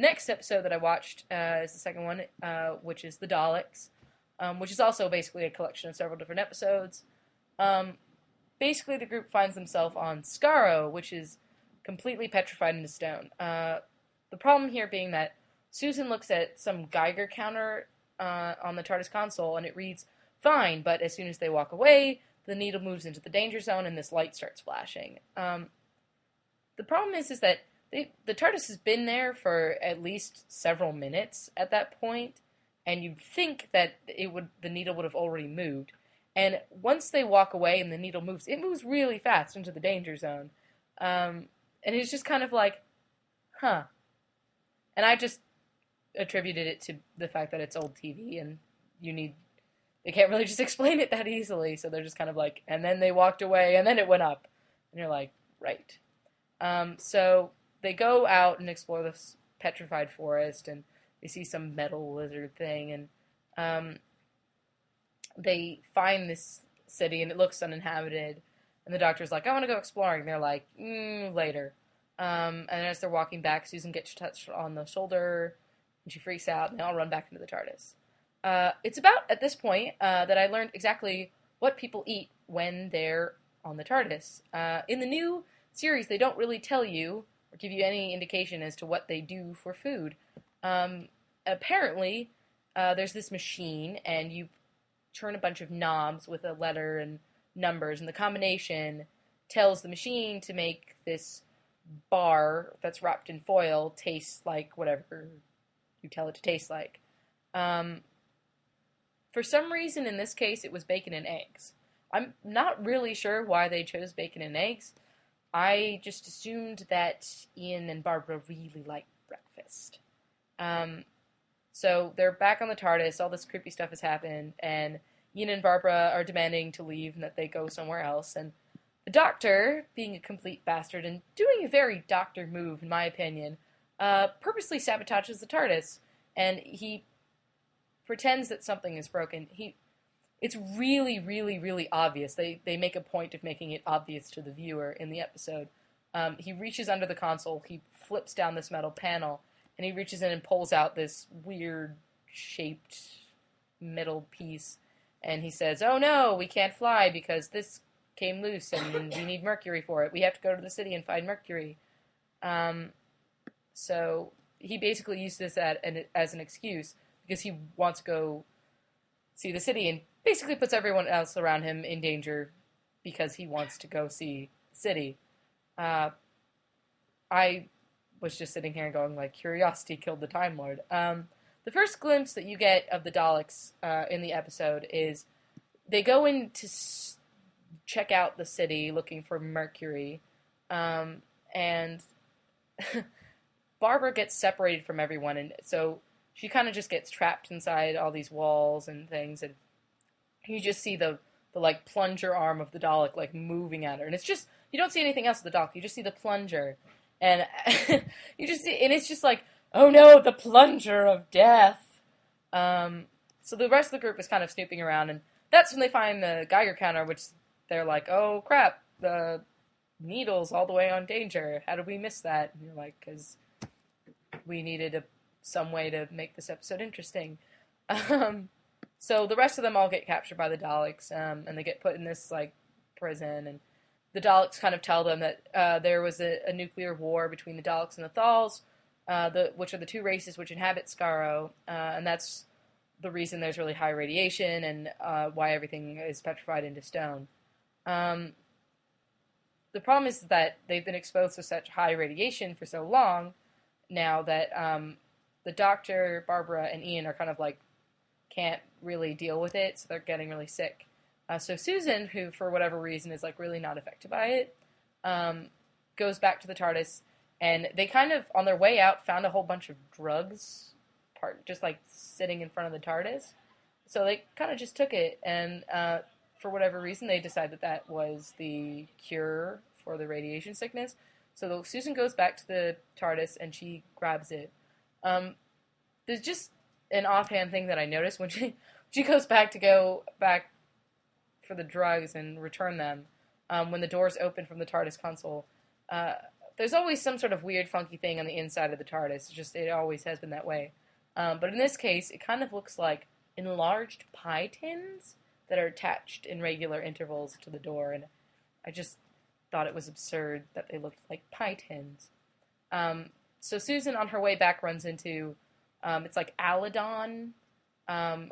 next episode that I watched is the second one, which is the Daleks, which is also basically a collection of several different episodes. Basically, the group finds themselves on Skaro, which is completely petrified into stone. The problem here being that Susan looks at some Geiger counter on the TARDIS console, and it reads fine, but as soon as they walk away, the needle moves into the danger zone, and this light starts flashing. The problem is that the TARDIS has been there for at least several minutes at that point, and you'd think that the needle would have already moved. And once they walk away and the needle moves, it moves really fast into the danger zone. And it's just kind of like, huh. And I just attributed it to the fact that it's old TV and they can't really just explain it that easily. So they're just kind of like, and then they walked away and then it went up. And you're like, right. So they go out and explore this petrified forest and they see some metal lizard thing and they find this city and it looks uninhabited. And the doctor's like, I want to go exploring. They're like, later. And as they're walking back, Susan gets touched on the shoulder and she freaks out and they all run back into the TARDIS. It's about at this point that I learned exactly what people eat when they're on the TARDIS. In the new series, they don't really tell you or give you any indication as to what they do for food. Apparently, there's this machine and you turn a bunch of knobs with a letter and numbers, and the combination tells the machine to make this bar that's wrapped in foil taste like whatever you tell it to taste like. For some reason, in this case, it was bacon and eggs. I'm not really sure why they chose bacon and eggs. I just assumed that Ian and Barbara really like breakfast. So they're back on the TARDIS, all this creepy stuff has happened, and Ian and Barbara are demanding to leave and that they go somewhere else, and the Doctor, being a complete bastard and doing a very Doctor move, in my opinion, purposely sabotages the TARDIS, and he pretends that something is broken. It's really, really, really obvious. They make a point of making it obvious to the viewer in the episode. He reaches under the console, he flips down this metal panel, and he reaches in and pulls out this weird-shaped metal piece, and he says, oh no, we can't fly because this came loose, and we need mercury for it. We have to go to the city and find mercury. So he basically used this as an excuse, because he wants to go see the city, and basically puts everyone else around him in danger because he wants to go see the city. I was just sitting here going, like, curiosity killed the Time Lord. The first glimpse that you get of the Daleks in the episode is they go in to check out the city looking for mercury, and Barbara gets separated from everyone, and so she kind of just gets trapped inside all these walls and things, and you just see the like plunger arm of the Dalek like moving at her, and it's just, you don't see anything else of the Dalek, you just see the plunger, and you just see, and it's just like, oh no, the plunger of death. So the rest of the group is kind of snooping around, and that's when they find the Geiger counter, which they're like, oh crap, the needle's all the way on danger. How did we miss that? And you're like, because we needed some way to make this episode interesting. So the rest of them all get captured by the Daleks, and they get put in this like prison, and the Daleks kind of tell them that there was a nuclear war between the Daleks and the Thals, which are the two races which inhabit Skaro, and that's the reason there's really high radiation and why everything is petrified into stone. The problem is that they've been exposed to such high radiation for so long now that the Doctor, Barbara, and Ian are kind of like can't really deal with it, so they're getting really sick. So Susan, who for whatever reason is like really not affected by it, goes back to the TARDIS, and they kind of on their way out found a whole bunch of drugs, just like sitting in front of the TARDIS. So they kind of just took it, and for whatever reason they decided that was the cure for the radiation sickness. So Susan goes back to the TARDIS and she grabs it. There's just an offhand thing that I noticed when she goes back to go back for the drugs and return them. When the doors open from the TARDIS console, there's always some sort of weird, funky thing on the inside of the TARDIS. It always has been that way. But in this case, it kind of looks like enlarged pie tins that are attached in regular intervals to the door, and I just thought it was absurd that they looked like pie tins. So Susan, on her way back, runs into, it's like Aladon,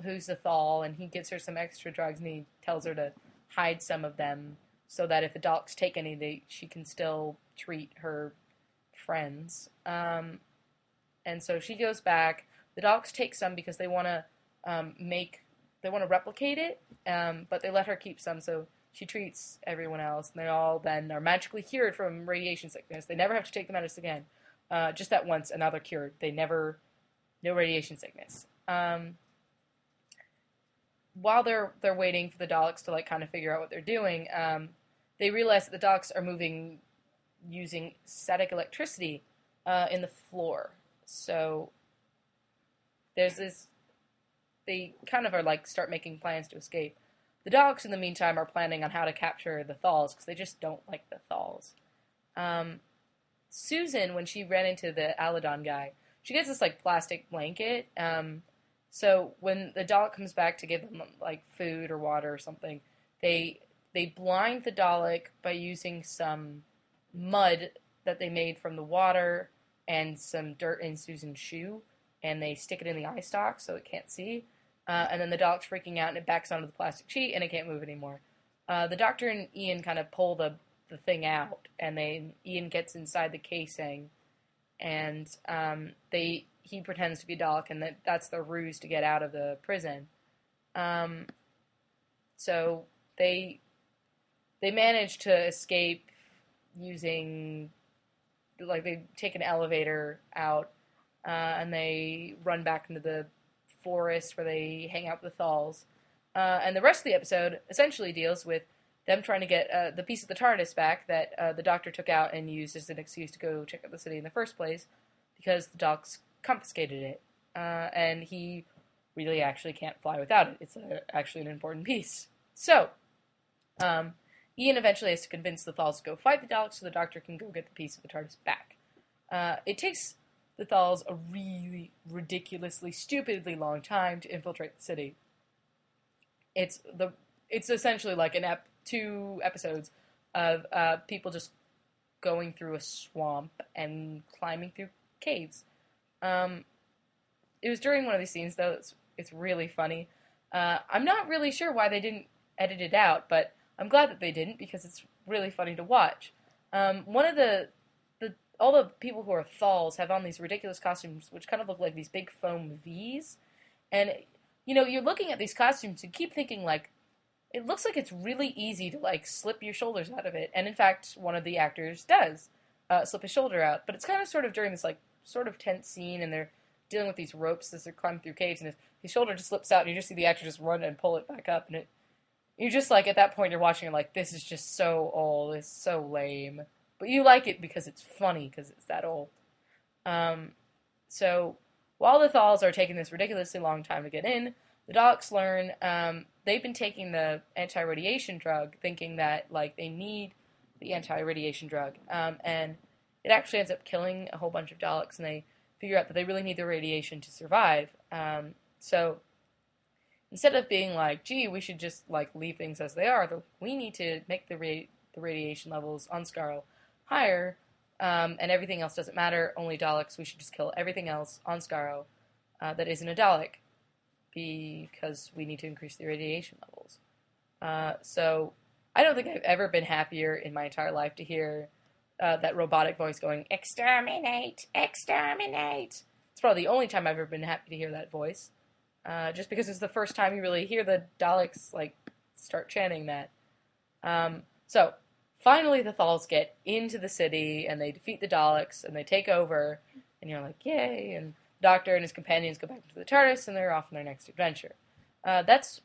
who's the Thal, and he gives her some extra drugs, and he tells her to hide some of them so that if the Daleks take any, she can still treat her friends. And so she goes back. The Daleks take some because they want to replicate it, but they let her keep some, so she treats everyone else, and they all then are magically cured from radiation sickness. They never have to take the medicine again. Just that once, and now they're cured. No radiation sickness. While they're waiting for the Daleks to kind of figure out what they're doing, they realize that the Daleks are moving using static electricity in the floor. So there's this. They kind of are start making plans to escape. The Daleks, in the meantime, are planning on how to capture the Thals because they just don't like the Thals. Susan, when she ran into the Aladon guy, she gets this plastic blanket. So when the Dalek comes back to give them food or water or something, they blind the Dalek by using some mud that they made from the water and some dirt in Susan's shoe, and they stick it in the eye stalk so it can't see. And then the Dalek's freaking out, and it backs onto the plastic sheet, and it can't move anymore. The Doctor and Ian kind of pull the thing out, and then Ian gets inside the casing, and he pretends to be a Dalek, and that's the ruse to get out of the prison. So they manage to escape using, they take an elevator out, and they run back into the forest where they hang out with the Thals. And the rest of the episode essentially deals with them trying to get the piece of the TARDIS back that the Doctor took out and used as an excuse to go check out the city in the first place, because the Daleks confiscated it. And he really actually can't fly without it. It's actually an important piece. So, Ian eventually has to convince the Thals to go fight the Daleks so the Doctor can go get the piece of the TARDIS back. It takes the Thals a really ridiculously, stupidly long time to infiltrate the city. It's essentially like 2 episodes of people just going through a swamp and climbing through caves. It was during one of these scenes, though. It's really funny. I'm not really sure why they didn't edit it out, but I'm glad that they didn't, because it's really funny to watch. One of all the people who are Thals have on these ridiculous costumes, which kind of look like these big foam V's. And, you're looking at these costumes and keep thinking, it looks like it's really easy to, slip your shoulders out of it. And, in fact, one of the actors does slip his shoulder out. But it's kind of sort of during this, sort of tense scene, and they're dealing with these ropes as they're climbing through caves, and his shoulder just slips out, and you just see the actor just run and pull it back up, and you're just, at that point, you're watching it this is just so old, it's so lame. But you like it because it's funny, because it's that old. So, while the Thals are taking this ridiculously long time to get in, the Daleks learn they've been taking the anti-radiation drug, thinking that, they need the anti-radiation drug. And it actually ends up killing a whole bunch of Daleks, and they figure out that they really need the radiation to survive. So, instead of being gee, we should just, leave things as they are, we need to make the radiation levels on Skaro higher, and everything else doesn't matter, only Daleks, we should just kill everything else on Skaro that isn't a Dalek, because we need to increase the radiation levels. So, I don't think I've ever been happier in my entire life to hear that robotic voice going, "Exterminate! Exterminate!" It's probably the only time I've ever been happy to hear that voice, just because it's the first time you really hear the Daleks, start chanting that. So, finally, the Thals get into the city, and they defeat the Daleks, and they take over, and you're yay, and the Doctor and his companions go back into the TARDIS, and they're off on their next adventure. That's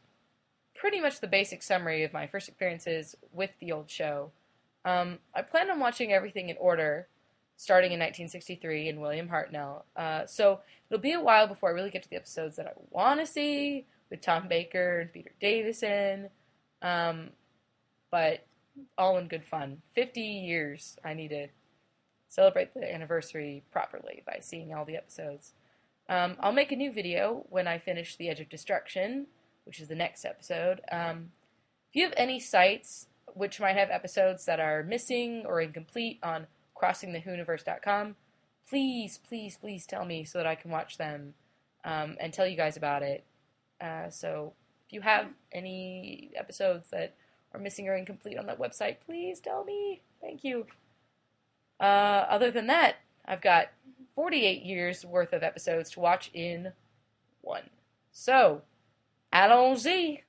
pretty much the basic summary of my first experiences with the old show. I plan on watching everything in order, starting in 1963 and William Hartnell, so it'll be a while before I really get to the episodes that I want to see, with Tom Baker and Peter Davison, but all in good fun. 50 years I need to celebrate the anniversary properly by seeing all the episodes. I'll make a new video when I finish The Edge of Destruction, which is the next episode. If you have any sites which might have episodes that are missing or incomplete on crossingthehooniverse.com, please, please, please tell me so that I can watch them and tell you guys about it. So if you have any episodes that are missing or incomplete on that website, please tell me. Thank you. Other than that, I've got 48 years worth of episodes to watch in one. So, allons-y!